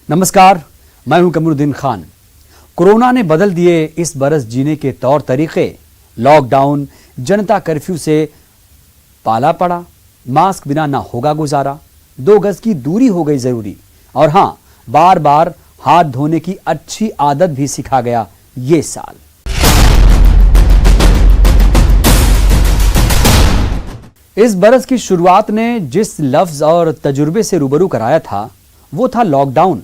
नमस्कार, मैं हूं कमरुद्दीन खान। कोरोना ने बदल दिए इस बरस जीने के तौर तरीके। लॉकडाउन, जनता कर्फ्यू से पाला पड़ा, मास्क बिना ना होगा गुजारा, 2 गज की दूरी हो गई जरूरी, और हां, बार बार हाथ धोने की अच्छी आदत भी सिखा गया ये साल। इस बरस की शुरुआत ने जिस लफ्ज और तजुर्बे से रूबरू कराया था वो था लॉकडाउन।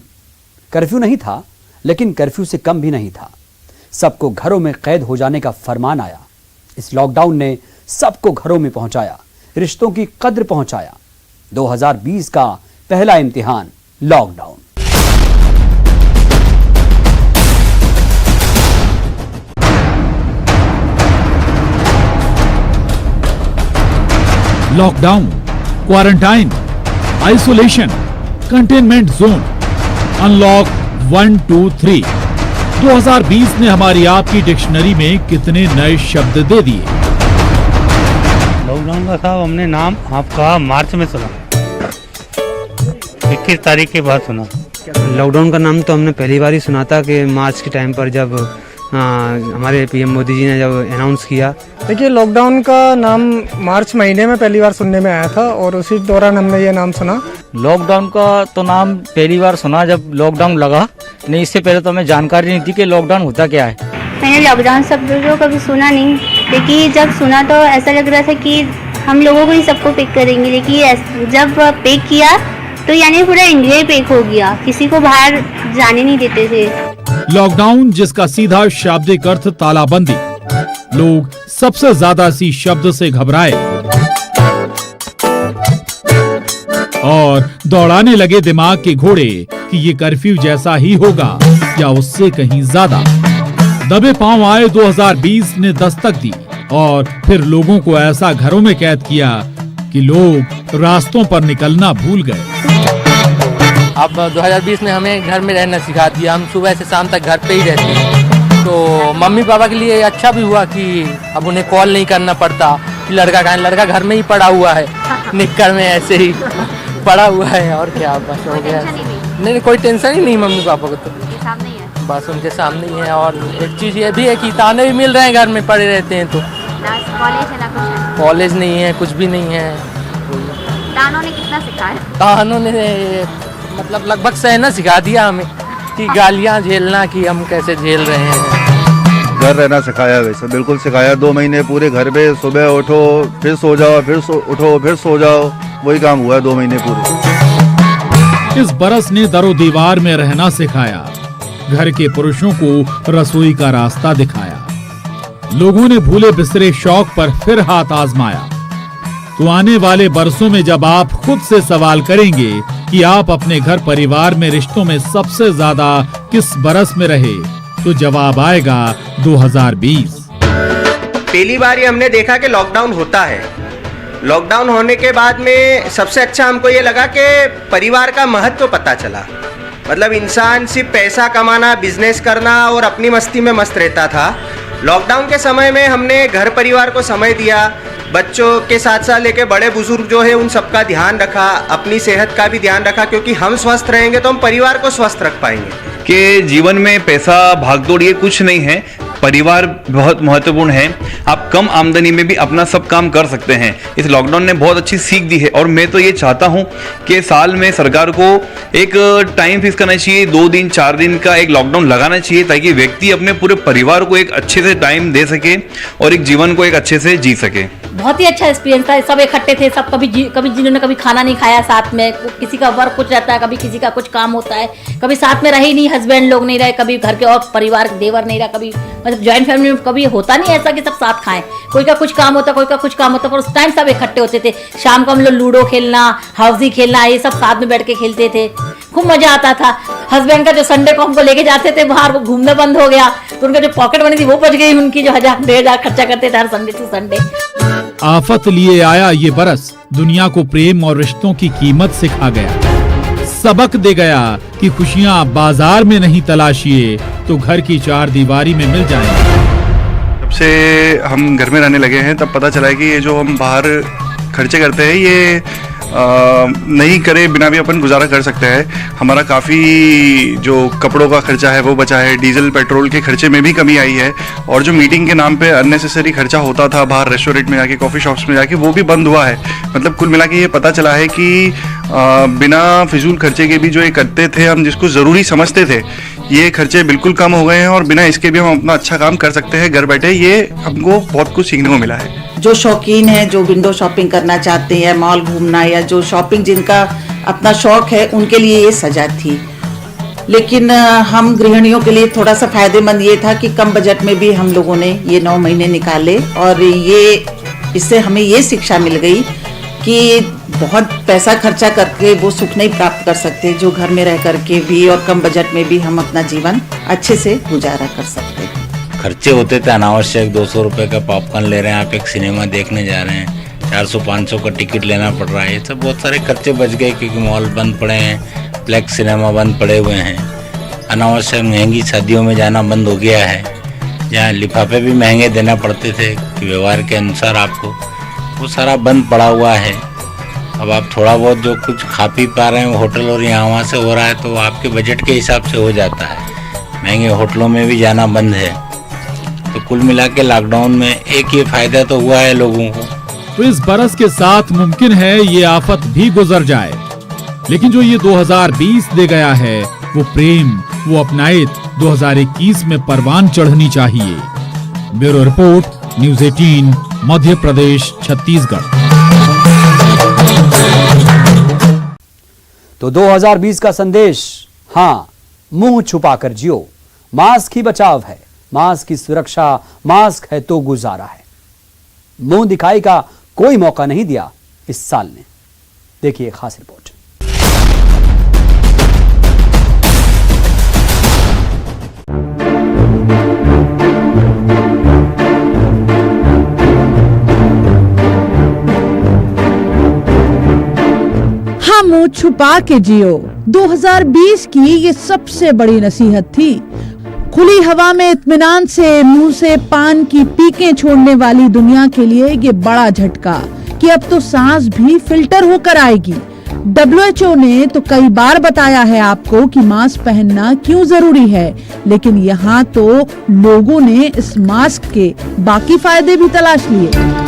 कर्फ्यू नहीं था, लेकिन कर्फ्यू से कम भी नहीं था। सबको घरों में कैद हो जाने का फरमान आया। इस लॉकडाउन ने सबको घरों में पहुंचाया, रिश्तों की कद्र पहुंचाया। 2020 का पहला इम्तिहान lockdown. Lockdown, quarantine, isolation, containment zone, unlock 1, 2, 3। 2020 ने हमारी आपकी डिक्शनरी में कितने नए शब्द दे दिए। लॉकडाउन का साहब हमने नाम आपका मार्च में सुना, 21 तारीख के बाद सुना। लॉकडाउन का नाम तो हमने पहली बार ही सुना था कि मार्च के टाइम पर जब हमारे पीएम मोदी जी ने जब अनाउंस किया। देखिए, लॉकडाउन का नाम मार्च महीने में पहली बार सुनने में आया था और उसी दौरान हमने ये नाम सुना। लॉकडाउन का तो नाम पहली बार सुना जब लॉकडाउन लगा, नहीं इससे पहले तो हमें जानकारी नहीं थी कि लॉकडाउन होता क्या है। मैंने लॉकडाउन शब्द को कभी सुना नहीं, लेकिन जब सुना तो ऐसा लग रहा था कि हम लोगों को ही सबको पिक करेंगे, लेकिन जब पिक किया तो यानी पूरा इंडिया ही पिक हो गया, किसी को बाहर जाने नहीं देते थे। लॉकडाउन, जिसका सीधा शाब्दिक अर्थ तालाबंदी। लोग सबसे ज्यादा इसी शब्द से घबराए और दौड़ाने लगे दिमाग के घोड़े कि ये कर्फ्यू जैसा ही होगा या उससे कहीं ज्यादा। दबे पांव आए 2020 ने दस्तक दी और फिर लोगों को ऐसा घरों में कैद किया कि लोग रास्तों पर निकलना भूल गए। अब 2020 ने हमें घर में रहना सिखा दिया। हम सुबह से शाम तक घर पे ही रहते हैं, तो मम्मी पापा के लिए अच्छा भी हुआ कि अब उन्हें कॉल नहीं करना पड़ता कि लड़का कहाँ है। लड़का घर में ही पड़ा हुआ है, निक्कर में ऐसे ही पड़ा हुआ है, और क्या बस हो गया। नहीं, कोई टेंशन ही नहीं मम्मी पापा को, तो बस उनके सामने ही है। और एक चीज़ ये भी है कि ताने भी मिल रहे हैं, घर में पड़े रहते हैं तो। कॉलेज नहीं है, कुछ भी नहीं है। तानों ने कितना सिखाया? तानों ने मतलब लगभग सहना सिखा दिया हमें कि गालियां झेलना, कि हम कैसे झेल रहे हैं। घर रहना सिखाया, वैसे बिल्कुल सिखाया। 2 महीने पूरे घर पे, सुबह उठो फिर सो जाओ, फिर उठो फिर सो जाओ, वही काम हुआ 2 महीने पूरे। इस बरस ने दरो दीवार में रहना सिखाया, घर के पुरुषों को रसोई का रास्ता दिखाया। लोगों ने भूले बिसरे शौक पर फिर हाथ आजमाया। तो आने वाले बरसों में जब आप खुद से सवाल करेंगे कि आप अपने घर परिवार में रिश्तों में सबसे ज्यादा किस बरस में रहे, तो जवाब आएगा 2020। पहली बार ये हमने देखा कि लॉकडाउन होता है। लॉकडाउन होने के बाद में सबसे अच्छा हमको ये लगा कि परिवार का महत्व पता चला। मतलब इंसान सिर्फ पैसा कमाना, बिजनेस करना और अपनी मस्ती में मस्त रहता था। लॉकडाउन के समय में हमने घर परिवार को समय दिया, बच्चों के साथ साथ लेके बड़े बुजुर्ग जो है उन सबका ध्यान रखा, अपनी सेहत का भी ध्यान रखा, क्योंकि हम स्वस्थ रहेंगे तो हम परिवार को स्वस्थ रख पाएंगे। कि जीवन में पैसा भागदौड़ ये कुछ नहीं है, परिवार बहुत महत्वपूर्ण है। आप कम आमदनी में भी अपना सब काम कर सकते हैं। इस लॉकडाउन ने बहुत अच्छी सीख दी है और मैं तो ये चाहता हूँ कि साल में सरकार को एक टाइम फिक्स करना चाहिए, 2 दिन 4 दिन का एक लॉकडाउन लगाना चाहिए, ताकि व्यक्ति अपने पूरे परिवार को एक अच्छे से टाइम दे सके और एक जीवन को एक अच्छे से जी सके। बहुत ही अच्छा एक्सपीरियंस था। सब इकट्ठे थे, सब कभी जिन्होंने कभी खाना नहीं खाया साथ में, किसी का वर्क कुछ रहता है, कभी किसी का कुछ काम होता है, कभी साथ में रहे नहीं, हस्बैंड लोग नहीं रहे, कभी घर के और परिवार देवर नहीं रहा, कभी मतलब जॉइंट फैमिली में कभी होता नहीं ऐसा कि सब साथ खाएं। कोई का कुछ काम होता, कोई का कुछ काम होता, पर उस टाइम सब इकट्ठे होते थे। शाम को हम लोग लूडो खेलना, हाउसी खेलना, ये सब साथ में बैठ के खेलते थे, खूब मजा आता था। हस्बैंड का जो संडे को हमको लेके जाते थे बाहर, वो घूमना बंद हो गया, तो उनका जो पॉकेट मनी थी वो बच गई उनकी, जो 1000-1500 खर्चा करते थे हर संडे टू संडे। आफत लिए आया ये बरस दुनिया को प्रेम और रिश्तों की कीमत सिखा गया। सबक दे गया कि खुशियां बाजार में नहीं तलाशिए तो घर की 4 दीवारी में मिल जाएंगी। जब से हम घर में रहने लगे हैं तब पता चला है कि ये जो हम बाहर खर्चे करते हैं ये नहीं करे बिना भी अपन गुजारा कर सकते हैं। हमारा काफ़ी जो कपड़ों का खर्चा है वो बचा है, डीजल पेट्रोल के खर्चे में भी कमी आई है, और जो मीटिंग के नाम पे अननेसेसरी खर्चा होता था बाहर रेस्टोरेंट में जाके, कॉफ़ी शॉप्स में जाके, वो भी बंद हुआ है। मतलब कुल मिला के ये पता चला है कि बिना फिजूल खर्चे के भी जो ये करते थे हम, जिसको ज़रूरी समझते थे, ये खर्चे बिल्कुल कम हो गए हैं और बिना इसके भी हम अपना अच्छा काम कर सकते हैं घर बैठे। ये हमको बहुत कुछ सीखने को मिला है। जो शौकीन है, जो विंडो शॉपिंग करना चाहते हैं, मॉल घूमना, या जो शॉपिंग जिनका अपना शौक है, उनके लिए ये सजा थी। लेकिन हम गृहिणियों के लिए थोड़ा सा फायदेमंद ये था कि कम बजट में भी हम लोगों ने ये 9 महीने निकाले, और ये इससे हमें ये शिक्षा मिल गई कि बहुत पैसा खर्चा करके वो सुख नहीं प्राप्त कर सकते जो घर में रह करके भी और कम बजट में भी हम अपना जीवन अच्छे से गुजारा कर सकते हैं। खर्चे होते थे अनावश्यक, 200 रुपये का पॉपकॉर्न ले रहे हैं आप, एक सिनेमा देखने जा रहे हैं, 400-500 का टिकट लेना पड़ रहा है। ये सब बहुत सारे खर्चे बच गए क्योंकि मॉल बंद पड़े हैं, ब्लैक सिनेमा बंद पड़े हुए हैं, अनावश्यक महंगी शादियों में जाना बंद हो गया है, जहाँ लिफाफे भी महंगे देना पड़ते थे कि व्यवहार के अनुसार आपको, वो सारा बंद पड़ा हुआ है। अब आप थोड़ा बहुत जो कुछ खा पी पा रहे हैं होटल और यहाँ वहाँ से हो रहा है, तो आपके बजट के हिसाब से हो जाता है। महंगे होटलों में भी जाना बंद है। तो कुल मिला के लॉकडाउन में एक ये फायदा तो हुआ है लोगों को। तो इस बरस के साथ मुमकिन है ये आफत भी गुजर जाए, लेकिन जो ये 2020 दे गया है वो प्रेम, वो अपनाइत 2021 में परवान चढ़नी चाहिए। Bureau report, news 18, Madhya Pradesh, Chhattisgarh. तो 2020 का संदेश, हाँ, मुंह छुपाकर जियो, मास्क ही बचाव है, मास्क की सुरक्षा, मास्क है तो गुजारा है। मुंह दिखाई का कोई मौका नहीं दिया इस साल ने। देखिए खास रिपोर्ट। मुंह छुपा के जियो, 2020 की ये सबसे बड़ी नसीहत थी। खुली हवा में इत्मीनान से मुंह से पान की पीकें छोड़ने वाली दुनिया के लिए ये बड़ा झटका कि अब तो सांस भी फिल्टर होकर आएगी। WHO ने तो कई बार बताया है आपको कि मास्क पहनना क्यों जरूरी है, लेकिन यहाँ तो लोगों ने इस मास्क के बाकी फायदे भी तलाश लिए।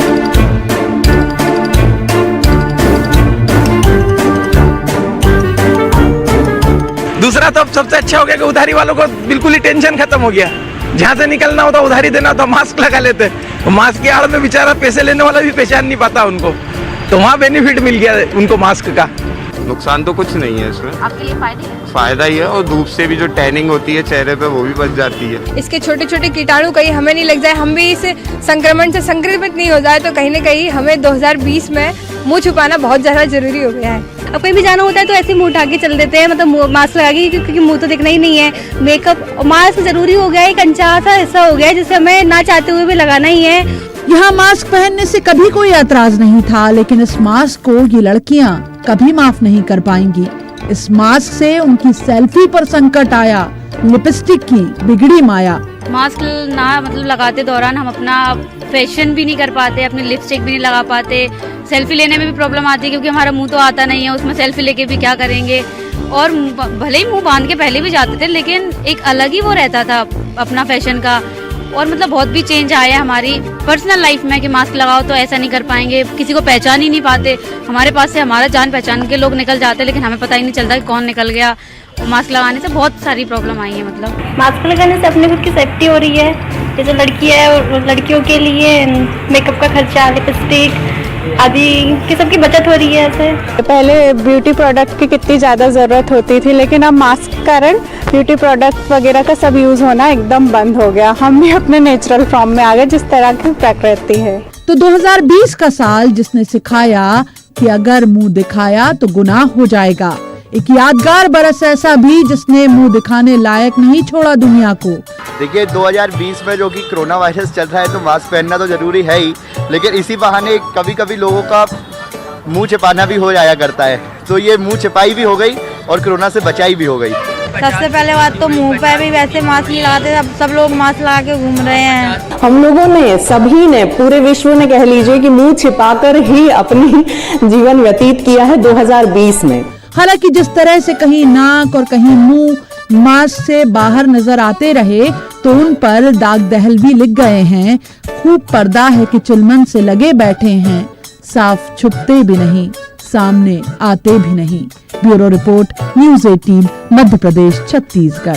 दूसरा तो अब सबसे अच्छा हो गया कि उधारी वालों को बिल्कुल ही टेंशन खत्म हो गया। जहाँ से निकलना होता उधारी देना होता मास्क लगा लेते, मास्क की आड़ में बेचारा पैसे लेने वाला भी पहचान नहीं पाता उनको, तो वहाँ बेनिफिट मिल गया उनको मास्क का। नुकसान तो कुछ नहीं है इसमें, आपके लिए फायदा ही है, और धूप से भी जो टैनिंग होती है चेहरे पे वो भी बच जाती है। इसके छोटे छोटे कीटाणु कहीं हमें नहीं लग जाए, हम भी इस संक्रमण से संक्रमित नहीं हो जाए, तो कहीं न कहीं हमें 2020 में मुंह छुपाना बहुत ज्यादा जरूरी हो गया है। अब कहीं भी जाना होता है तो ऐसे मुंह उठा के चल देते हैं, मतलब मास्क लगा के, क्योंकि मुंह तो दिखना ही नहीं है। मेकअप, मास्क जरूरी हो गया है, एक अनचाहा सा ऐसा हो गया है जिसे हमें ना चाहते हुए भी लगाना ही है। यहाँ मास्क पहनने से कभी कोई ऐतराज नहीं था, लेकिन इस मास्क को ये लड़कियाँ कभी माफ नहीं कर पाएंगी। इस मास्क से उनकी सेल्फी पर संकट आया, लिपस्टिक की बिगड़ी माया। मास्क ना मतलब लगाते दौरान हम अपना फैशन भी नहीं कर पाते, अपने लिपस्टिक भी नहीं लगा पाते, सेल्फी लेने में भी प्रॉब्लम आती है क्योंकि हमारा मुंह तो आता नहीं है, उसमें सेल्फी लेके भी क्या करेंगे। और भले ही मुंह बांध के पहले भी जाते थे, लेकिन एक अलग ही वो रहता था अपना फैशन का। और मतलब बहुत भी चेंज आया हमारी पर्सनल लाइफ में कि मास्क लगाओ तो ऐसा नहीं कर पाएंगे, किसी को पहचान ही नहीं पाते। हमारे पास से हमारा जान पहचान के लोग निकल जाते, लेकिन हमें पता ही नहीं चलता कि कौन निकल गया। मास्क लगाने से बहुत सारी प्रॉब्लम आई है। मतलब मास्क लगाने से अपने खुद की सेफ्टी हो रही है, जैसे लड़की है और लड़कियों के लिए मेकअप का खर्चा, लिपस्टिक आदि की सबकी बचत हो रही है। ऐसे पहले ब्यूटी प्रोडक्ट की कितनी ज़्यादा ज़रूरत होती थी, लेकिन अब मास्क के कारण ब्यूटी प्रोडक्ट वगैरह का सब यूज़ होना एकदम बंद हो गया। हम भी अपने नेचुरल फॉर्म में आ गए जिस तरह की प्रकृति है। तो 2020 का साल जिसने सिखाया कि अगर मुंह दिखाया तो गुनाह हो जाएगा। एक यादगार बरस ऐसा भी जिसने मुंह दिखाने लायक नहीं छोड़ा दुनिया को। देखिए 2020 में जो कि कोरोना वायरस चल रहा है तो मास्क पहनना तो जरूरी है ही, लेकिन इसी बहाने कभी कभी लोगों का मुंह छिपाना भी हो जाया करता है, तो ये मुंह छिपाई भी हो गई और कोरोना से बचाई भी हो गई। सबसे पहले बात तो मुंह पे भी वैसे मास्क नहीं लगाते, अब सब लोग मास्क लगा के घूम रहे हैं। हम लोगों ने, सभी ने, पूरे विश्व ने कह लीजिए कि मुंह छिपाकर ही अपनी जीवन व्यतीत किया है 2020 में। हालांकि जिस तरह से कहीं नाक और कहीं मुंह मास्क से बाहर नजर आते रहे तो उन पर दाग दहल भी लिख गए हैं। खूब पर्दा है कि चिलमन से लगे बैठे हैं, साफ छुपते भी नहीं, सामने आते भी नहीं। Bureau report, news 18, Madhya Pradesh, Chhattisgarh.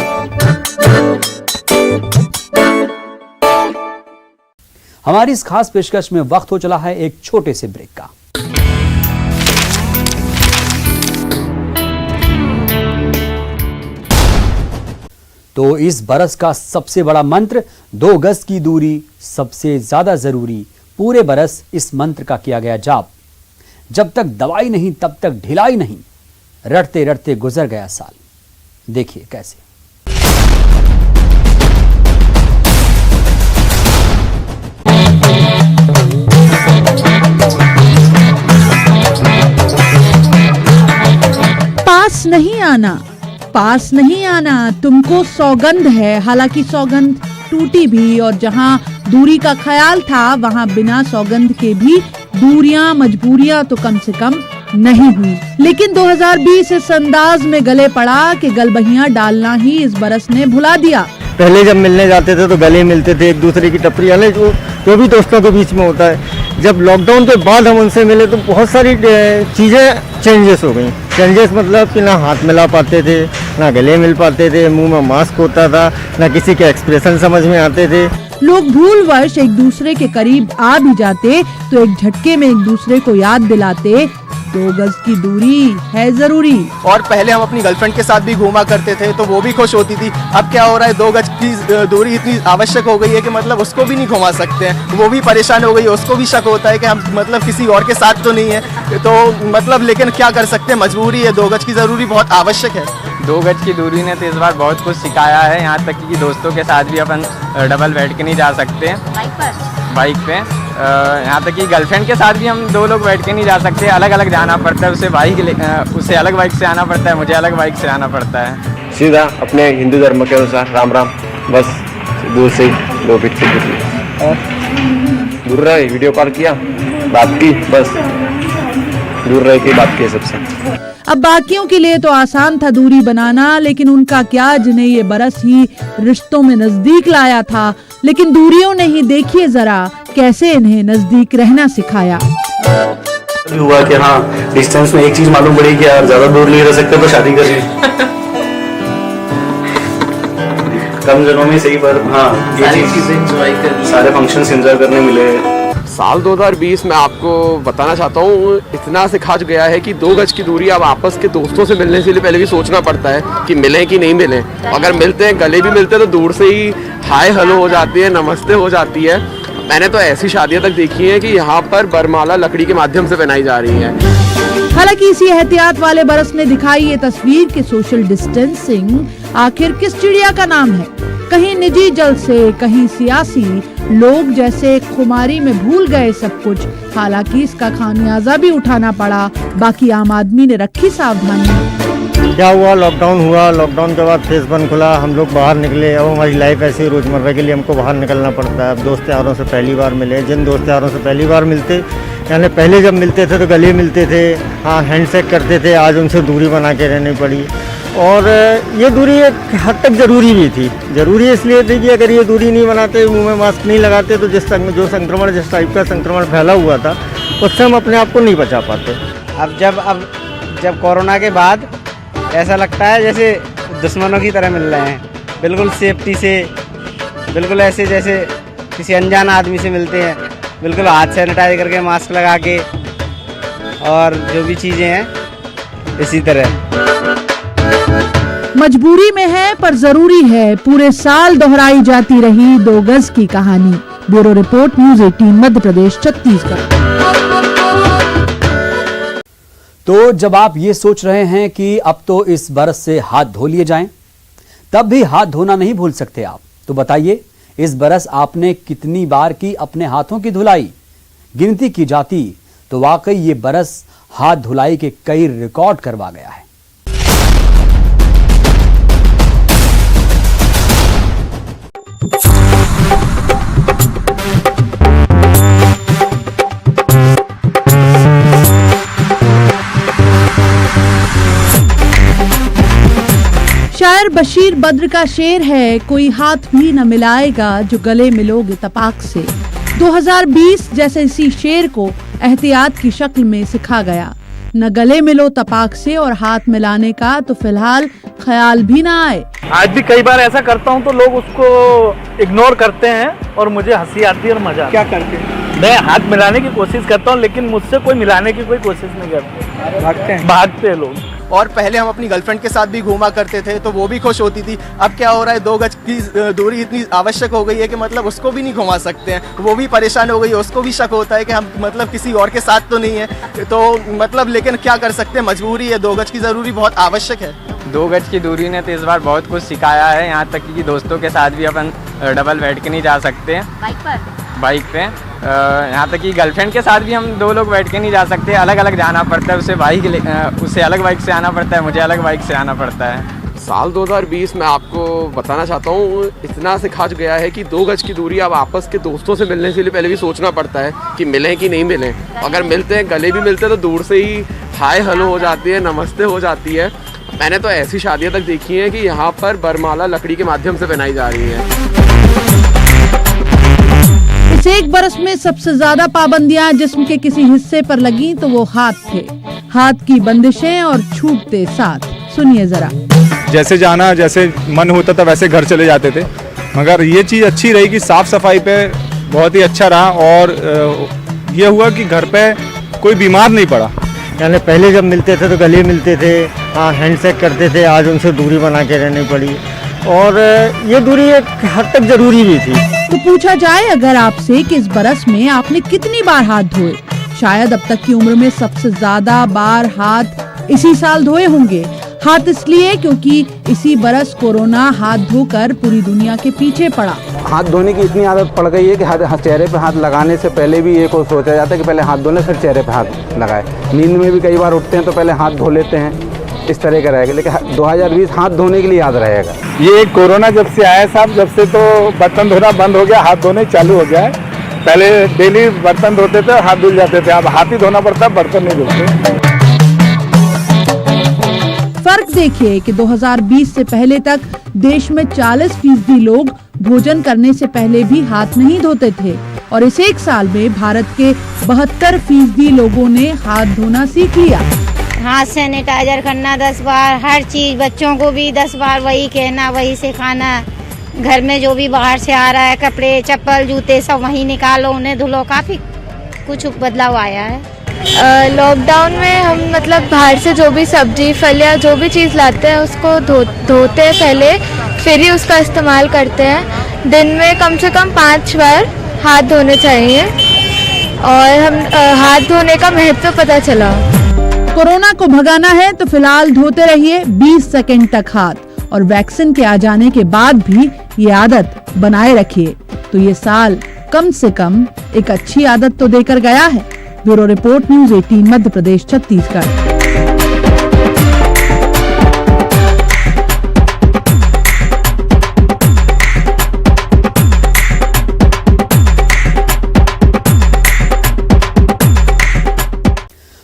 हमारी इस खास पेशकश में वक्त हो चला है एक छोटे से ब्रेक का। तो इस बरस का सबसे बड़ा मंत्र 2 गज की दूरी सबसे ज्यादा जरूरी। पूरे बरस इस मंत्र का किया गया जाप। जब तक दवाई नहीं तब तक ढिलाई नहीं, रटते रटते गुजर गया साल। देखिए कैसे। पास नहीं आना, पास नहीं आना, तुमको सौगंध है। हालांकि सौगंध टूटी भी और जहां दूरी का ख्याल था वहां बिना सौगंध के भी दूरियां, मजबूरियां तो कम से कम नहीं हुई। लेकिन 2020 इस अंदाज में गले पड़ा कि गलबहियां डालना ही इस बरस ने भुला दिया। पहले जब मिलने जाते थे तो गले मिलते थे, एक दूसरे की टपरी वाले जो भी दोस्तों के बीच में होता है। जब लॉकडाउन के बाद हम उनसे मिले तो बहुत सारी चीज़ें चेंजेस हो गई। चेंजेस मतलब कि ना हाथ मिला पाते थे, ना गले मिल पाते थे, मुंह में मास्क होता था, ना किसी के एक्सप्रेशन समझ में आते थे। लोग भूलवश एक दूसरे के करीब आ भी जाते तो एक झटके में एक दूसरे को याद दिलाते 2 गज की दूरी है जरूरी। और पहले हम अपनी गर्लफ्रेंड के साथ भी घूमा करते थे तो वो भी खुश होती थी। अब क्या हो रहा है, 2 गज की दूरी इतनी आवश्यक हो गई है कि मतलब उसको भी नहीं घुमा सकते हैं। वो भी परेशान हो गई है, उसको भी शक होता है कि हम मतलब किसी और के साथ तो नहीं है। तो मतलब लेकिन क्या कर सकते हैं, मजबूरी है। 2 गज की जरूरी बहुत आवश्यक है। 2 गज की दूरी ने तो इस बार बहुत कुछ सिखाया है। यहाँ तक कि दोस्तों के साथ भी अपन डबल बैठ के नहीं जा सकते बाइक पे। यहाँ तक कि गर्लफ्रेंड के साथ भी हम 2 लोग बैठ के नहीं जा सकते, अलग अलग जाना पड़ता है। उसे अलग बाइक से आना पड़ता है, मुझे अलग बाइक से आना पड़ता है। सीधा अपने हिंदू धर्म के अनुसार राम राम, बस दूर से ही 2 फीट से दूर रहे। वीडियो कॉल किया, बात की, बस दूर रह के बात की सबसे। अब बाकियों के लिए तो आसान था दूरी बनाना, लेकिन उनका क्या जिन्हें ये बरस ही रिश्तों में नजदीक लाया था। लेकिन दूरियों ने ही देखिए जरा कैसे इन्हें नजदीक रहना सिखाया। हुआ कि हाँ, डिस्टेंस में एक चीज मालूम पड़ी कि यार ज्यादा दूर नहीं रह सकते तो शादी करें। कम जगहों में सही, पर हाँ ये चीज एंजॉय कर, सारे फंक्शंस एंजॉय करने मिले। साल 2020 में आपको बताना चाहता हूँ इतना सिखा गया है कि 2 गज की दूरी अब आपस के दोस्तों से मिलने से पहले भी सोचना पड़ता है कि मिलें कि नहीं मिलें। अगर मिलते हैं, गले भी मिलते हैं तो दूर से ही हाय हेलो हो जाती है, नमस्ते हो जाती है। मैंने तो ऐसी शादियां तक देखी हैं कि यहाँ पर बरमाला लकड़ी के माध्यम से पहनाई जा रही है। हालांकि इसी एहतियात वाले बरस ने दिखाई ये तस्वीर कि सोशल डिस्टेंसिंग आखिर किस चिड़िया का नाम है। कहीं निजी जल से, कहीं सियासी। लोग जैसे खुमारी में भूल गए सब कुछ। हालांकि इसका खामियाजा भी उठाना पड़ा। बाकी आम आदमी ने रखी सावधानी। क्या हुआ, लॉकडाउन हुआ, लॉकडाउन के बाद फेस बंद खुला, हम लोग बाहर निकले। अब हमारी लाइफ ऐसे ही रोजमर्रा के लिए हमको बाहर निकलना पड़ता है। अब दोस्त यारों से पहली बार मिले। जिन दोस्त यारों से पहली बार मिलते, यानी पहले जब मिलते थे तो गले मिलते थे, हाँ हैंडशेक करते थे, आज उनसे दूरी बना के रहनी पड़ी। और ये दूरी एक हद तक ज़रूरी भी थी। ज़रूरी इसलिए थी कि अगर ये दूरी नहीं बनाते, मुंह में मास्क नहीं लगाते तो जिस टाइप का संक्रमण फैला हुआ था उससे हम अपने आप को नहीं बचा पाते। अब जब कोरोना के बाद ऐसा लगता है जैसे दुश्मनों की तरह मिल रहे हैं। बिल्कुल सेफ्टी से, बिल्कुल ऐसे जैसे किसी अनजान आदमी से मिलते हैं, बिल्कुल हाथ सैनिटाइज करके, मास्क लगा के, और जो भी चीज़ें हैं इसी तरह। मजबूरी में है पर जरूरी है। पूरे साल दोहराई जाती रही 2 गज की कहानी। Bureau report, news 18, Madhya Pradesh, Chhattisgarh. तो जब आप ये सोच रहे हैं कि अब तो इस बरस से हाथ धो लिए जाएं, तब भी हाथ धोना नहीं भूल सकते आप। तो बताइए, इस बरस आपने कितनी बार की अपने हाथों की धुलाई? गिनती की जाती तो वाकई ये बरस हाथ धुलाई के कई रिकॉर्ड करवा गया है। शायर बशीर बद्र का शेर है, कोई हाथ भी न मिलाएगा जो गले मिलोगे तपाक से। 2020 जैसे इसी शेर को एहतियात की शक्ल में सिखा गया। न गले मिलो तपाक से और हाथ मिलाने का तो फिलहाल ख्याल भी ना आए। आज भी कई बार ऐसा करता हूँ तो लोग उसको इग्नोर करते हैं और मुझे हंसी आती है और मजा। क्या करके? मैं हाथ मिलाने की कोशिश करता हूँ लेकिन मुझसे कोई मिलाने की कोई कोशिश नहीं करते, भागते हैं लोग। और पहले हम अपनी गर्लफ्रेंड के साथ भी घूमा करते थे तो वो भी खुश होती थी। अब क्या हो रहा है, 2 गज की दूरी इतनी आवश्यक हो गई है कि मतलब उसको भी नहीं घुमा सकते हैं। वो भी परेशान हो गई है, उसको भी शक होता है कि हम मतलब किसी और के साथ तो नहीं है। तो मतलब लेकिन क्या कर सकते हैं, मजबूरी है। 2 गज की ज़रूरी बहुत आवश्यक है। 2 गज की दूरी ने तो इस बार बहुत कुछ सिखाया है, यहाँ तक कि दोस्तों के साथ भी अपन डबल बैठ के नहीं जा सकते हैं बाइक पे। यहाँ तक कि गर्लफ्रेंड के साथ भी हम 2 लोग बैठ के नहीं जा सकते, अलग अलग जाना पड़ता है। उसे अलग बाइक से आना पड़ता है, मुझे अलग बाइक से आना पड़ता है। साल 2020 में आपको बताना चाहता हूँ इतना सिखा गया है कि 2 गज की दूरी अब आपस के दोस्तों से मिलने से पहले भी सोचना पड़ता है कि मिलें कि नहीं मिलें। अगर मिलते हैं, गले भी मिलते हैं तो दूर से ही हाय हेलो हो जाती है, नमस्ते हो जाती है। मैंने तो ऐसी शादियाँ तक देखी हैं कि यहाँ पर बरमाला लकड़ी के माध्यम से पहनाई जा रही है। इस 1 बरस में सबसे ज्यादा पाबंदियां जिस्म के किसी हिस्से पर लगी तो वो हाथ थे। हाथ की बंदिशें और छूटते साथ। सुनिए जरा। जैसे जाना, जैसे मन होता था वैसे घर चले जाते थे, मगर ये चीज़ अच्छी रही कि साफ सफाई पे बहुत ही अच्छा रहा और ये हुआ कि घर पे कोई बीमार नहीं पड़ा। यानी पहले जब मिलते थे तो गले मिलते थे, हैंडशेक करते थे, आज उनसे दूरी बना के रहनी पड़ी और ये दूरी एक हद तक जरूरी भी थी। तो पूछा जाए अगर आपसे कि इस बरस में आपने कितनी बार हाथ धोए, शायद अब तक की उम्र में सबसे ज्यादा बार हाथ इसी साल धोए होंगे। हाथ इसलिए क्योंकि इसी बरस कोरोना हाथ धोकर पूरी दुनिया के पीछे पड़ा। हाथ धोने की इतनी आदत पड़ गई है कि चेहरे पे हाथ लगाने से पहले भी ये को सोचा जाता है कि पहले हाथ धोने फिर चेहरे पे हाथ लगाए। नींद में भी कई बार उठते हैं तो पहले हाथ धो लेते हैं, इस तरह का रहेगा। लेकिन 2020 हाथ धोने के लिए याद रहेगा। ये कोरोना जब से आया साहब, जब से तो बर्तन धोना बंद हो गया, हाथ धोने चालू हो गया है। पहले डेली बर्तन धोते थे, हाथ धुल जाते थे, अब हाथ ही धोना पड़ता है, बर्तन नहीं धुलते। फर्क देखिए कि 2020 से पहले तक देश में 40% लोग भोजन करने से पहले भी हाथ नहीं धोते थे और इस 1 साल में भारत के 72% लोगों ने हाथ धोना सीख लिया। हाथ सैनिटाइजर करना 10 बार, हर चीज बच्चों को भी 10 बार वही कहना, वही सिखाना। घर में जो भी बाहर से आ रहा है, कपड़े चप्पल जूते सब वही निकालो, उन्हें धुलो। काफी कुछ बदलाव आया है। लॉकडाउन में हम मतलब बाहर से जो भी सब्जी फल या जो भी चीज़ लाते हैं उसको धोते हैं पहले, फिर ही उसका इस्तेमाल करते हैं। दिन में कम से कम 5 बार हाथ धोने चाहिए और हम हाथ धोने का महत्व पता चला। कोरोना को भगाना है तो फिलहाल धोते रहिए 20 सेकंड तक हाथ और वैक्सीन के आ जाने के बाद भी ये आदत बनाए रखिए तो ये साल कम से कम एक अच्छी आदत तो देकर गया है। Bureau report, news 18 Madhya Pradesh Chhattisgarh.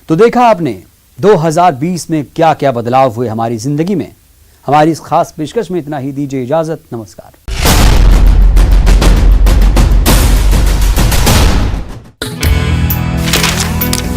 तो देखा आपने 2020 में क्या क्या बदलाव हुए हमारी जिंदगी में। हमारी इस खास पेशकश में इतना ही। दीजिए इजाजत, नमस्कार।